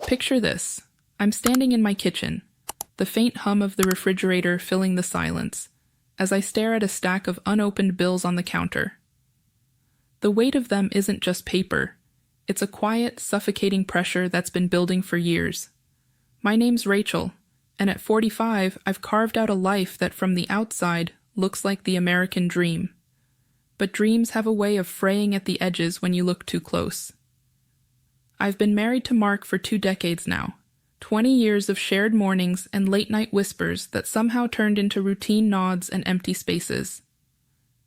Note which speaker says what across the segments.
Speaker 1: Picture this. I'm standing in my kitchen, the faint hum of the refrigerator filling the silence, as I stare at a stack of unopened bills on the counter. The weight of them isn't just paper. It's a quiet, suffocating pressure that's been building for years. My name's Rachel, and at 45, I've carved out a life that from the outside looks like the American dream. But dreams have a way of fraying at the edges when you look too close. I've been married to Mark for 2 decades now, 20 years of shared mornings and late-night whispers that somehow turned into routine nods and empty spaces.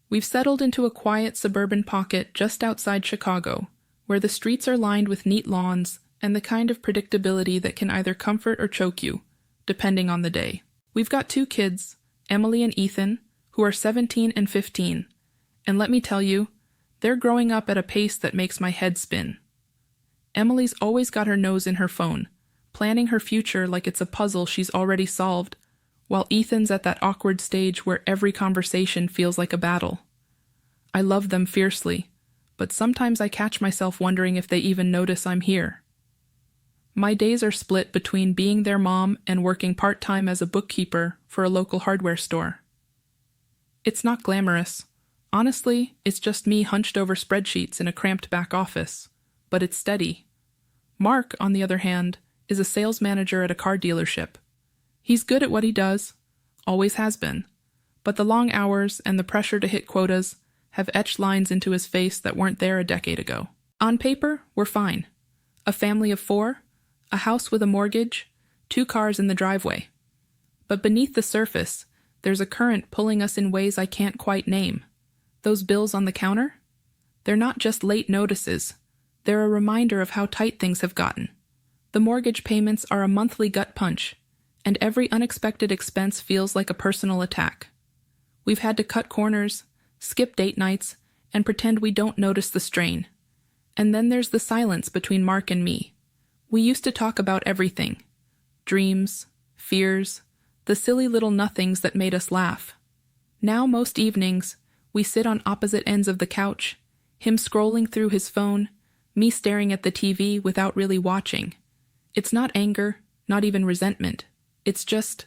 Speaker 1: We've settled into a quiet suburban pocket just outside Chicago, where the streets are lined with neat lawns and the kind of predictability that can either comfort or choke you, depending on the day. We've got 2 kids, Emily and Ethan, who are 17 and 15, and let me tell you, they're growing up at a pace that makes my head spin. Emily's always got her nose in her phone, planning her future like it's a puzzle she's already solved, while Ethan's at that awkward stage where every conversation feels like a battle. I love them fiercely, but sometimes I catch myself wondering if they even notice I'm here. My days are split between being their mom and working part-time as a bookkeeper for a local hardware store. It's not glamorous. Honestly, it's just me hunched over spreadsheets in a cramped back office, but it's steady. Mark, on the other hand, is a sales manager at a car dealership. He's good at what he does, always has been, but the long hours and the pressure to hit quotas have etched lines into his face that weren't there a decade ago. On paper, we're fine. A family of 4, a house with a mortgage, 2 cars in the driveway. But beneath the surface, there's a current pulling us in ways I can't quite name. Those bills on the counter? They're not just late notices. They're a reminder of how tight things have gotten. The mortgage payments are a monthly gut punch, and every unexpected expense feels like a personal attack. We've had to cut corners, skip date nights, and pretend we don't notice the strain. And then there's the silence between Mark and me. We used to talk about everything. Dreams, fears, the silly little nothings that made us laugh. Now most evenings, we sit on opposite ends of the couch, him scrolling through his phone, me staring at the TV without really watching. It's not anger, not even resentment. It's just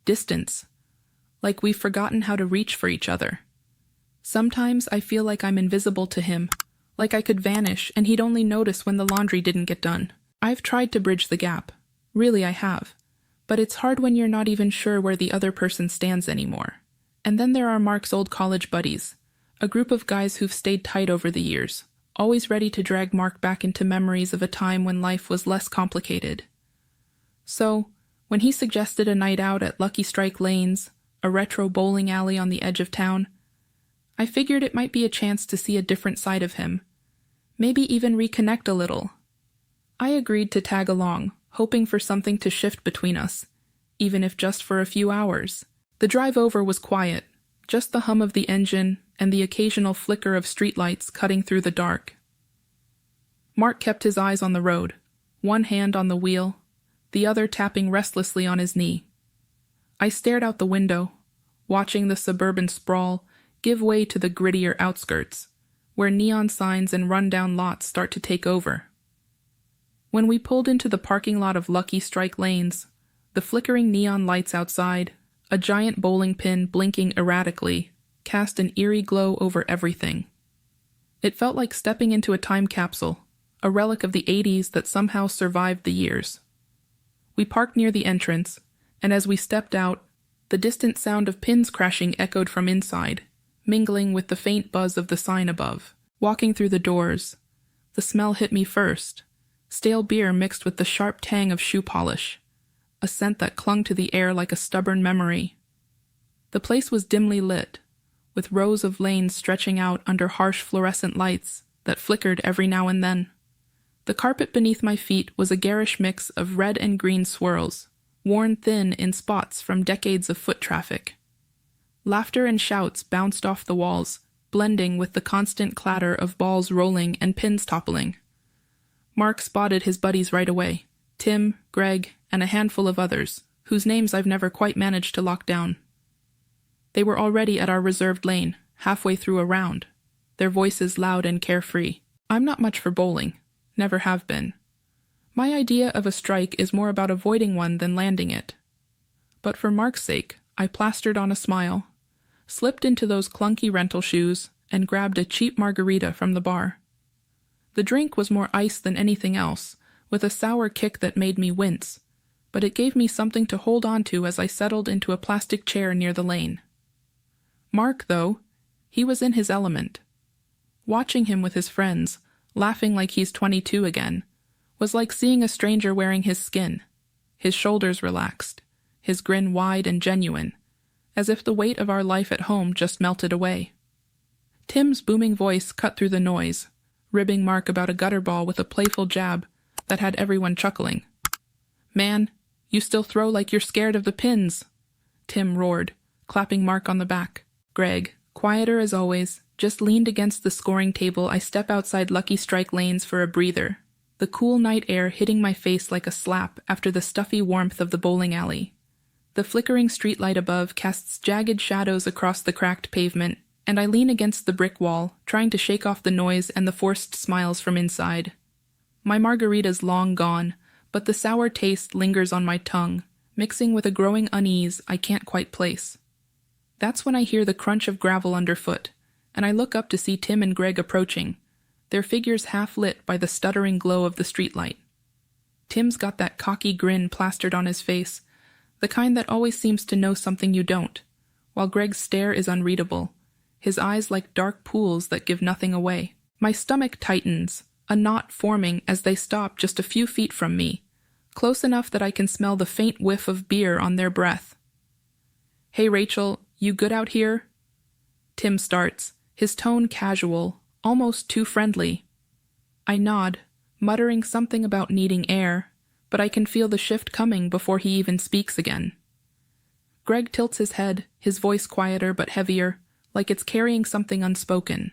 Speaker 1: distance. Like we've forgotten how to reach for each other. Sometimes I feel like I'm invisible to him, like I could vanish and he'd only notice when the laundry didn't get done. I've tried to bridge the gap. Really, I have. But it's hard when you're not even sure where the other person stands anymore. And then there are Mark's old college buddies, a group of guys who've stayed tight over the years, always ready to drag Mark back into memories of a time when life was less complicated. So, when he suggested a night out at Lucky Strike Lanes, a retro bowling alley on the edge of town, I figured it might be a chance to see a different side of him, maybe even reconnect a little. I agreed to tag along, hoping for something to shift between us, even if just for a few hours. The drive over was quiet, just the hum of the engine and the occasional flicker of streetlights cutting through the dark. Mark kept his eyes on the road, one hand on the wheel, the other tapping restlessly on his knee. I stared out the window, watching the suburban sprawl give way to the grittier outskirts, where neon signs and rundown lots start to take over. When we pulled into the parking lot of Lucky Strike Lanes, the flickering neon lights outside, a giant bowling pin blinking erratically, cast an eerie glow over everything. It felt like stepping into a time capsule, a relic of the 80s that somehow survived the years. We parked near the entrance, and as we stepped out, the distant sound of pins crashing echoed from inside, mingling with the faint buzz of the sign above. Walking through the doors, the smell hit me first, stale beer mixed with the sharp tang of shoe polish, a scent that clung to the air like a stubborn memory. The place was dimly lit, with rows of lanes stretching out under harsh fluorescent lights that flickered every now and then. The carpet beneath my feet was a garish mix of red and green swirls, worn thin in spots from decades of foot traffic. Laughter and shouts bounced off the walls, blending with the constant clatter of balls rolling and pins toppling. Mark spotted his buddies right away, Tim, Greg, and a handful of others, whose names I've never quite managed to lock down. They were already at our reserved lane, halfway through a round, their voices loud and carefree. I'm not much for bowling, never have been. My idea of a strike is more about avoiding one than landing it. But for Mark's sake, I plastered on a smile, slipped into those clunky rental shoes, and grabbed a cheap margarita from the bar. The drink was more ice than anything else, with a sour kick that made me wince, but it gave me something to hold on to as I settled into a plastic chair near the lane. Mark, though, he was in his element. Watching him with his friends, laughing like he's 22 again, was like seeing a stranger wearing his skin, his shoulders relaxed, his grin wide and genuine, as if the weight of our life at home just melted away. Tim's booming voice cut through the noise, ribbing Mark about a gutter ball with a playful jab that had everyone chuckling. "Man, you still throw like you're scared of the pins," Tim roared, clapping Mark on the back. Greg, quieter as always, just leaned against the scoring table. I step outside Lucky Strike lanes for a breather, the cool night air hitting my face like a slap after the stuffy warmth of the bowling alley. The flickering streetlight above casts jagged shadows across the cracked pavement, and I lean against the brick wall, trying to shake off the noise and the forced smiles from inside. My margarita's long gone, but the sour taste lingers on my tongue, mixing with a growing unease I can't quite place. That's when I hear the crunch of gravel underfoot, and I look up to see Tim and Greg approaching, their figures half lit by the stuttering glow of the streetlight. Tim's got that cocky grin plastered on his face, the kind that always seems to know something you don't, while Greg's stare is unreadable, his eyes like dark pools that give nothing away. My stomach tightens, a knot forming as they stop just a few feet from me, close enough that I can smell the faint whiff of beer on their breath. "Hey Rachel, you good out here?" Tim starts, his tone casual, almost too friendly. I nod, muttering something about needing air, but I can feel the shift coming before he even speaks again. Greg tilts his head, his voice quieter but heavier, like it's carrying something unspoken.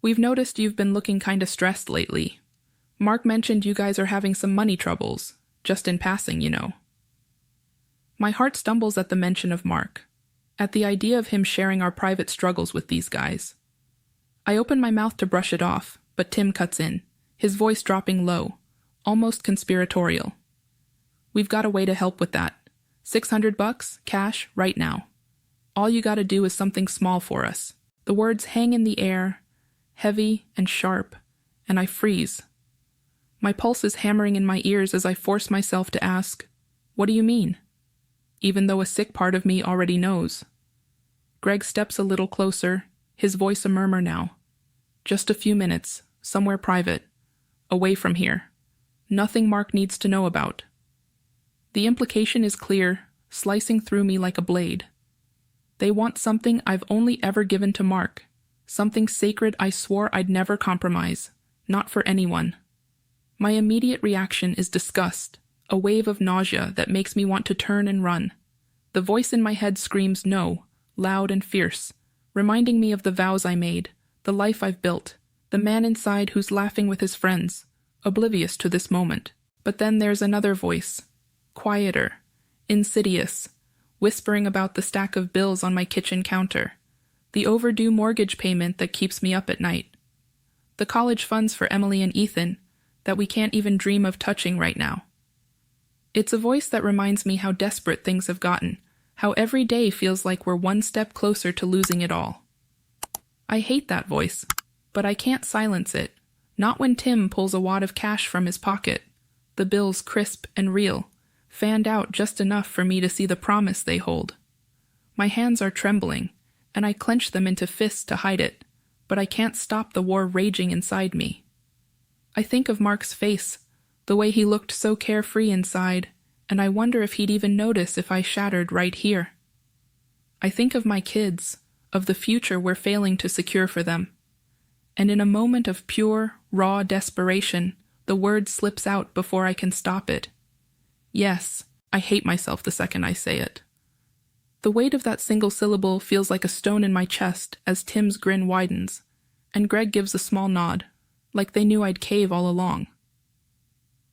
Speaker 1: "We've noticed you've been looking kinda stressed lately. Mark mentioned you guys are having some money troubles, just in passing, you know." My heart stumbles at the mention of Mark, at the idea of him sharing our private struggles with these guys. I open my mouth to brush it off, but Tim cuts in, his voice dropping low, almost conspiratorial. "We've got a way to help with that. $600, cash, right now. All you gotta do is something small for us." The words hang in the air, heavy and sharp, and I freeze. My pulse is hammering in my ears as I force myself to ask, "What do you mean?" Even though a sick part of me already knows. Greg steps a little closer, his voice a murmur now. "Just a few minutes, somewhere private, away from here. Nothing Mark needs to know about." The implication is clear, slicing through me like a blade. They want something I've only ever given to Mark, something sacred I swore I'd never compromise, not for anyone. My immediate reaction is disgust, a wave of nausea that makes me want to turn and run. The voice in my head screams no, loud and fierce, reminding me of the vows I made, the life I've built, the man inside who's laughing with his friends, oblivious to this moment. But then there's another voice, quieter, insidious, whispering about the stack of bills on my kitchen counter, the overdue mortgage payment that keeps me up at night, the college funds for Emily and Ethan that we can't even dream of touching right now. It's a voice that reminds me how desperate things have gotten, how every day feels like we're one step closer to losing it all. I hate that voice, but I can't silence it, not when Tim pulls a wad of cash from his pocket, the bills crisp and real, fanned out just enough for me to see the promise they hold. My hands are trembling, and I clench them into fists to hide it, but I can't stop the war raging inside me. I think of Mark's face, the way he looked so carefree inside, and I wonder if he'd even notice if I shattered right here. I think of my kids, of the future we're failing to secure for them. And in a moment of pure, raw desperation, the word slips out before I can stop it. Yes, I hate myself the second I say it. The weight of that single syllable feels like a stone in my chest as Tim's grin widens, and Greg gives a small nod, like they knew I'd cave all along.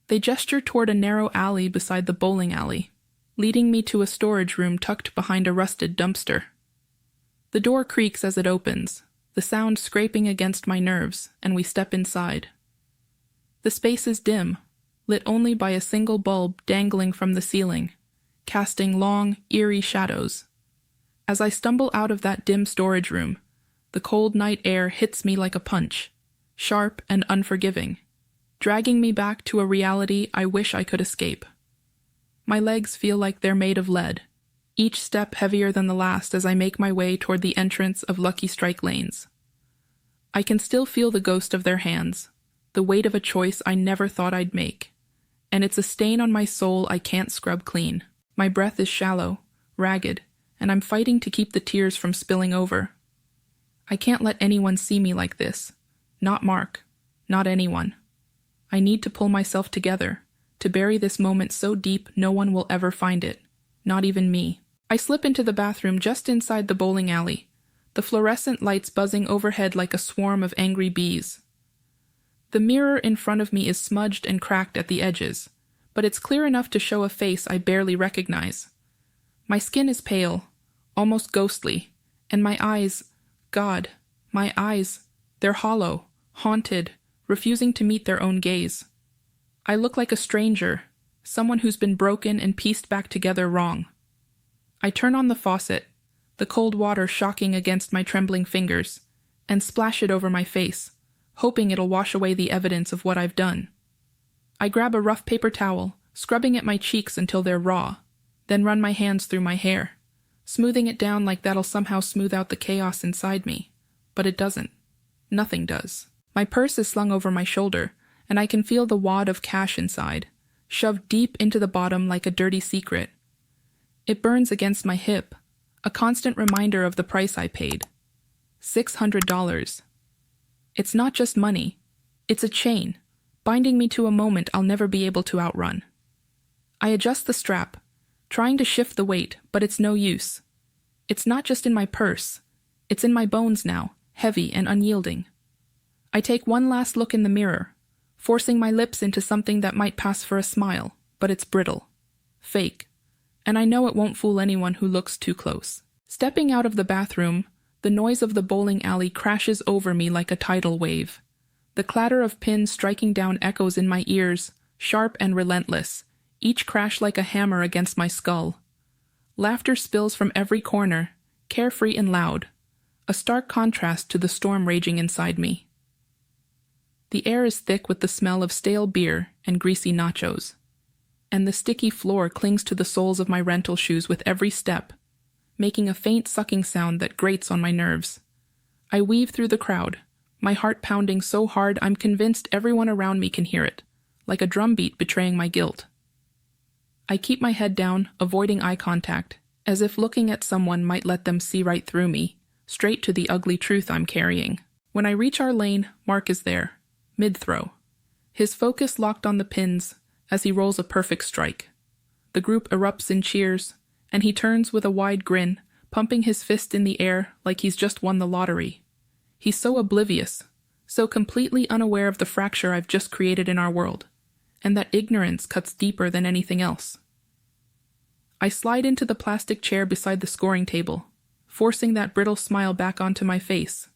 Speaker 1: They gesture toward a narrow alley beside the bowling alley, leading me to a storage room tucked behind a rusted dumpster. The door creaks as it opens, the sound scraping against my nerves, and we step inside. The space is dim, lit only by a single bulb dangling from the ceiling, casting long, eerie shadows. As I stumble out of that dim storage room, the cold night air hits me like a punch, sharp and unforgiving, dragging me back to a reality I wish I could escape. My legs feel like they're made of lead, each step heavier than the last as I make my way toward the entrance of Lucky Strike lanes. I can still feel the ghost of their hands, the weight of a choice I never thought I'd make, and it's a stain on my soul I can't scrub clean. My breath is shallow, ragged, and I'm fighting to keep the tears from spilling over. I can't let anyone see me like this. Not Mark. Not anyone. I need to pull myself together, to bury this moment so deep no one will ever find it. Not even me. I slip into the bathroom just inside the bowling alley, the fluorescent lights buzzing overhead like a swarm of angry bees. The mirror in front of me is smudged and cracked at the edges, but it's clear enough to show a face I barely recognize. My skin is pale, almost ghostly, and my eyes, God, my eyes, they're hollow, haunted, refusing to meet their own gaze. I look like a stranger, someone who's been broken and pieced back together wrong. I turn on the faucet, the cold water shocking against my trembling fingers, and splash it over my face, hoping it'll wash away the evidence of what I've done. I grab a rough paper towel, scrubbing at my cheeks until they're raw, then run my hands through my hair, smoothing it down like that'll somehow smooth out the chaos inside me. But it doesn't. Nothing does. My purse is slung over my shoulder, and I can feel the wad of cash inside, shoved deep into the bottom like a dirty secret. It burns against my hip, a constant reminder of the price I paid. $600. It's not just money. It's a chain, binding me to a moment I'll never be able to outrun. I adjust the strap, trying to shift the weight, but it's no use. It's not just in my purse. It's in my bones now, heavy and unyielding. I take one last look in the mirror, forcing my lips into something that might pass for a smile, but it's brittle, fake, and I know it won't fool anyone who looks too close. Stepping out of the bathroom, the noise of the bowling alley crashes over me like a tidal wave. The clatter of pins striking down echoes in my ears, sharp and relentless, each crash like a hammer against my skull. Laughter spills from every corner, carefree and loud, a stark contrast to the storm raging inside me. The air is thick with the smell of stale beer and greasy nachos, and the sticky floor clings to the soles of my rental shoes with every step, making a faint sucking sound that grates on my nerves. I weave through the crowd, my heart pounding so hard I'm convinced everyone around me can hear it, like a drumbeat betraying my guilt. I keep my head down, avoiding eye contact, as if looking at someone might let them see right through me, straight to the ugly truth I'm carrying. When I reach our lane, Mark is there, mid-throw, his focus locked on the pins as he rolls a perfect strike. The group erupts in cheers, and he turns with a wide grin, pumping his fist in the air like he's just won the lottery. He's so oblivious, so completely unaware of the fracture I've just created in our world, and that ignorance cuts deeper than anything else. I slide into the plastic chair beside the scoring table, forcing that brittle smile back onto my face,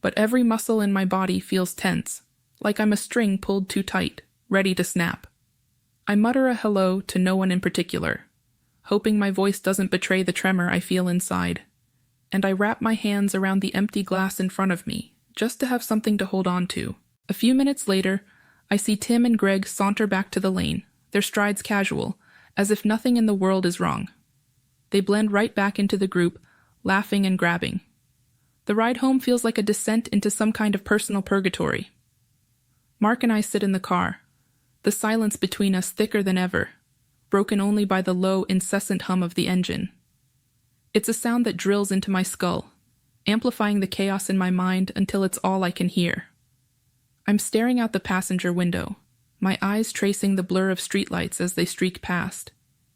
Speaker 1: but every muscle in my body feels tense, like I'm a string pulled too tight, ready to snap. I mutter a hello to no one in particular, hoping my voice doesn't betray the tremor I feel inside, and I wrap my hands around the empty glass in front of me, just to have something to hold on to. A few minutes later, I see Tim and Greg saunter back to the lane, their strides casual, as if nothing in the world is wrong. They blend right back into the group, laughing and grabbing. The ride home feels like a descent into some kind of personal purgatory. Mark and I sit in the car, the silence between us thicker than ever, broken only by the low, incessant hum of the engine. It's a sound that drills into my skull, amplifying the chaos in my mind until it's all I can hear. I'm staring out the passenger window, my eyes tracing the blur of streetlights as they streak past,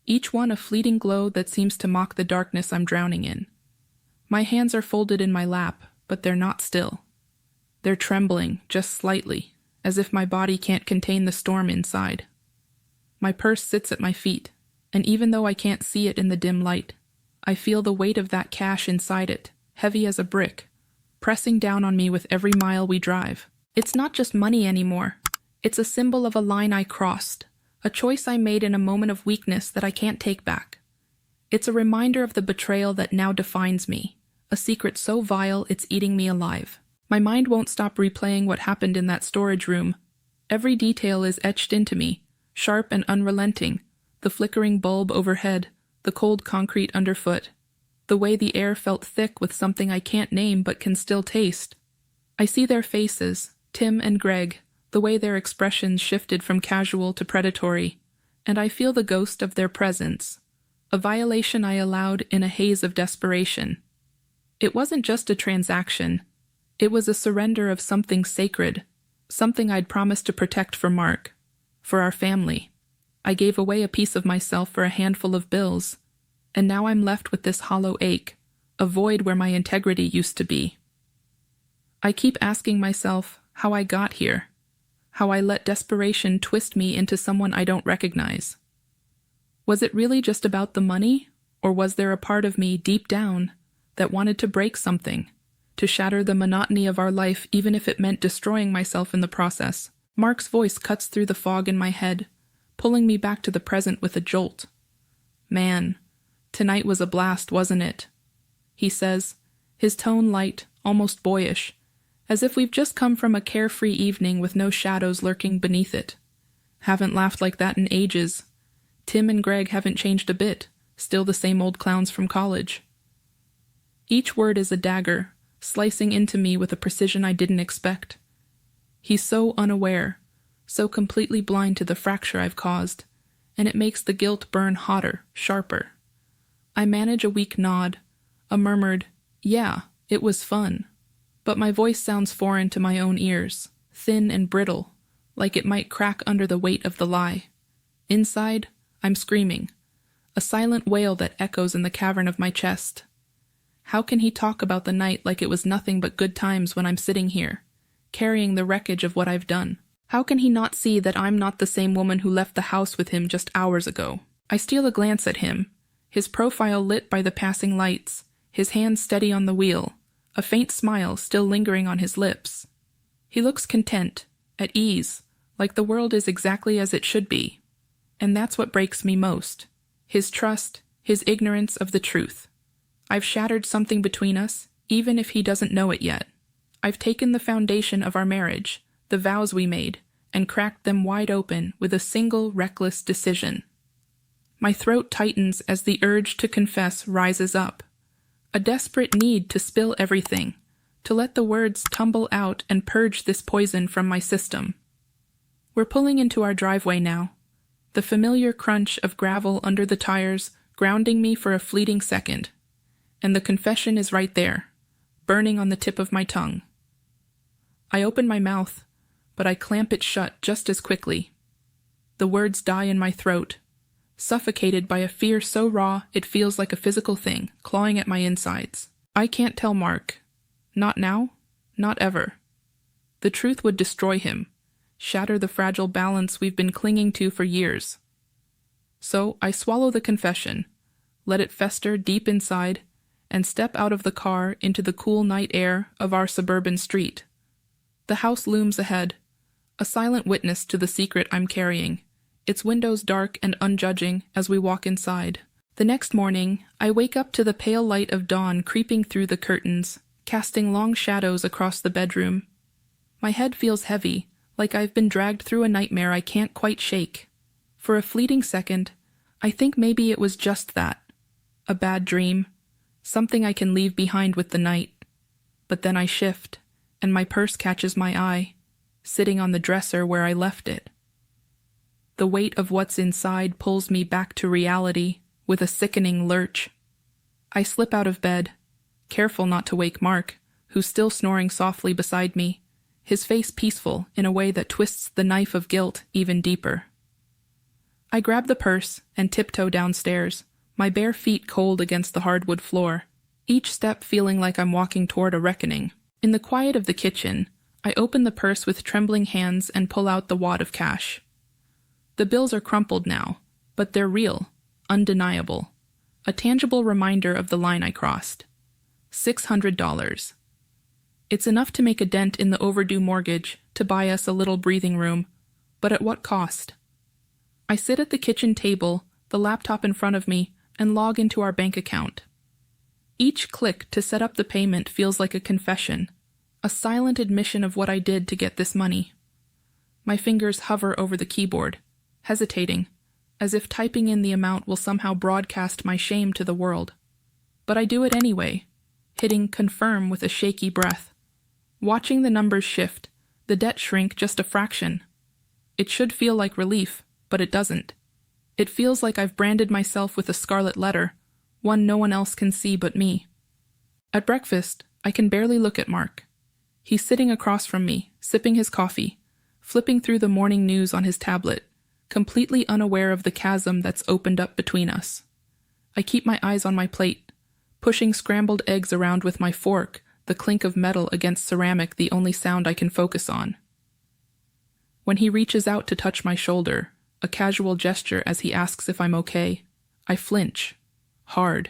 Speaker 1: each one a fleeting glow that seems to mock the darkness I'm drowning in. My hands are folded in my lap, but they're not still. They're trembling, just slightly, as if my body can't contain the storm inside. My purse sits at my feet, and even though I can't see it in the dim light, I feel the weight of that cash inside it, heavy as a brick, pressing down on me with every mile we drive. It's not just money anymore. It's a symbol of a line I crossed, A choice I made in a moment of weakness that I can't take back. It's a reminder of the betrayal that now defines me, a secret so vile it's eating me alive. My mind won't stop replaying what happened in that storage room. Every detail is etched into me, sharp and unrelenting. The flickering bulb overhead, the cold concrete underfoot, the way the air felt thick with something I can't name but can still taste. I see their faces, Tim and Greg, the way their expressions shifted from casual to predatory, and I feel the ghost of their presence, a violation I allowed in a haze of desperation. It wasn't just a transaction. It was a surrender of something sacred, something I'd promised to protect for Mark, for our family. I gave away a piece of myself for a handful of bills, and now I'm left with this hollow ache, a void where my integrity used to be. I keep asking myself how I got here, how I let desperation twist me into someone I don't recognize. Was it really just about the money, or was there a part of me deep down that wanted to break something, to shatter the monotony of our life even if it meant destroying myself in the process? Mark's voice cuts through the fog in my head, pulling me back to the present with a jolt. "Man, tonight was a blast, wasn't it?" he says, his tone light, almost boyish, as if we've just come from a carefree evening with no shadows lurking beneath it. Haven't laughed like that in ages. Tim and Greg haven't changed a bit, still the same old clowns from college. Each word is a dagger, slicing into me with a precision I didn't expect. He's so unaware, so completely blind to the fracture I've caused, and it makes the guilt burn hotter, sharper. I manage a weak nod, a murmured, "Yeah, it was fun," but my voice sounds foreign to my own ears, thin and brittle, like it might crack under the weight of the lie. Inside, I'm screaming, a silent wail that echoes in the cavern of my chest. How can he talk about the night like it was nothing but good times when I'm sitting here, carrying the wreckage of what I've done? How can he not see that I'm not the same woman who left the house with him just hours ago? I steal a glance at him, his profile lit by the passing lights, his hand steady on the wheel, a faint smile still lingering on his lips. He looks content, at ease, like the world is exactly as it should be. And that's what breaks me most. His trust, his ignorance of the truth. I've shattered something between us, even if he doesn't know it yet. I've taken the foundation of our marriage, the vows we made, and cracked them wide open with a single reckless decision. My throat tightens as the urge to confess rises up. A desperate need to spill everything, to let the words tumble out and purge this poison from my system. We're pulling into our driveway now, the familiar crunch of gravel under the tires grounding me for a fleeting second, and the confession is right there, burning on the tip of my tongue. I open my mouth, but I clamp it shut just as quickly. The words die in my throat, suffocated by a fear so raw it feels like a physical thing, clawing at my insides. I can't tell Mark. Not now, not ever. The truth would destroy him, shatter the fragile balance we've been clinging to for years. So I swallow the confession, let it fester deep inside, and step out of the car into the cool night air of our suburban street. The house looms ahead, a silent witness to the secret I'm carrying, its windows dark and unjudging as we walk inside. The next morning, I wake up to the pale light of dawn creeping through the curtains, casting long shadows across the bedroom. My head feels heavy, like I've been dragged through a nightmare I can't quite shake. For a fleeting second, I think maybe it was just that. A bad dream. Something I can leave behind with the night. But then I shift, and my purse catches my eye, sitting on the dresser where I left it. The weight of what's inside pulls me back to reality with a sickening lurch. I slip out of bed, careful not to wake Mark, who's still snoring softly beside me, his face peaceful in a way that twists the knife of guilt even deeper. I grab the purse and tiptoe downstairs, my bare feet cold against the hardwood floor, each step feeling like I'm walking toward a reckoning. In the quiet of the kitchen, I open the purse with trembling hands and pull out the wad of cash. The bills are crumpled now, but they're real, undeniable, a tangible reminder of the line I crossed. $600. It's enough to make a dent in the overdue mortgage, to buy us a little breathing room, but at what cost? I sit at the kitchen table, the laptop in front of me, and log into our bank account. Each click to set up the payment feels like a confession, a silent admission of what I did to get this money. My fingers hover over the keyboard, hesitating, as if typing in the amount will somehow broadcast my shame to the world. But I do it anyway, hitting confirm with a shaky breath. Watching the numbers shift, the debt shrink just a fraction. It should feel like relief, but it doesn't. It feels like I've branded myself with a scarlet letter, one no one else can see but me. At breakfast, I can barely look at Mark. He's sitting across from me, sipping his coffee, flipping through the morning news on his tablet, completely unaware of the chasm that's opened up between us. I keep my eyes on my plate, pushing scrambled eggs around with my fork, the clink of metal against ceramic the only sound I can focus on. When he reaches out to touch my shoulder, a casual gesture as he asks if I'm okay, I flinch. Hard.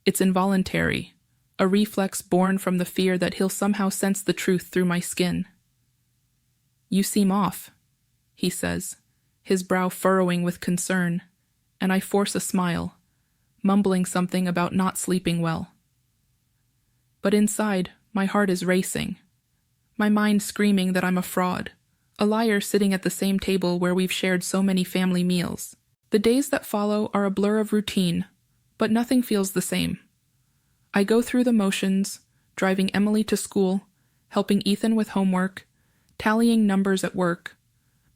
Speaker 1: It's involuntary, a reflex born from the fear that he'll somehow sense the truth through my skin. "You seem off," he says, his brow furrowing with concern, and I force a smile, mumbling something about not sleeping well. But inside, my heart is racing, my mind screaming that I'm a fraud, a liar sitting at the same table where we've shared so many family meals. The days that follow are a blur of routine, but nothing feels the same. I go through the motions, driving Emily to school, helping Ethan with homework, tallying numbers at work,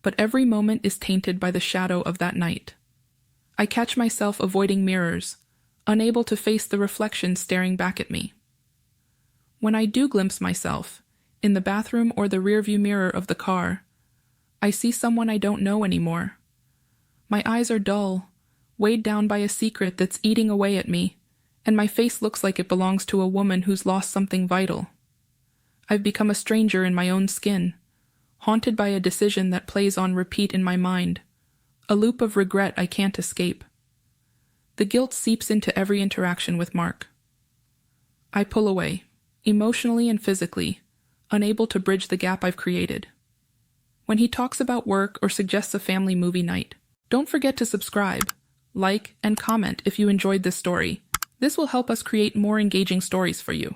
Speaker 1: but every moment is tainted by the shadow of that night. I catch myself avoiding mirrors, unable to face the reflection staring back at me. When I do glimpse myself, in the bathroom or the rearview mirror of the car, I see someone I don't know anymore. My eyes are dull, weighed down by a secret that's eating away at me, and my face looks like it belongs to a woman who's lost something vital. I've become a stranger in my own skin, haunted by a decision that plays on repeat in my mind, a loop of regret I can't escape. The guilt seeps into every interaction with Mark. I pull away, emotionally and physically, unable to bridge the gap I've created. When he talks about work or suggests a family movie night, don't forget to subscribe, like, and comment if you enjoyed this story. This will help us create more engaging stories for you.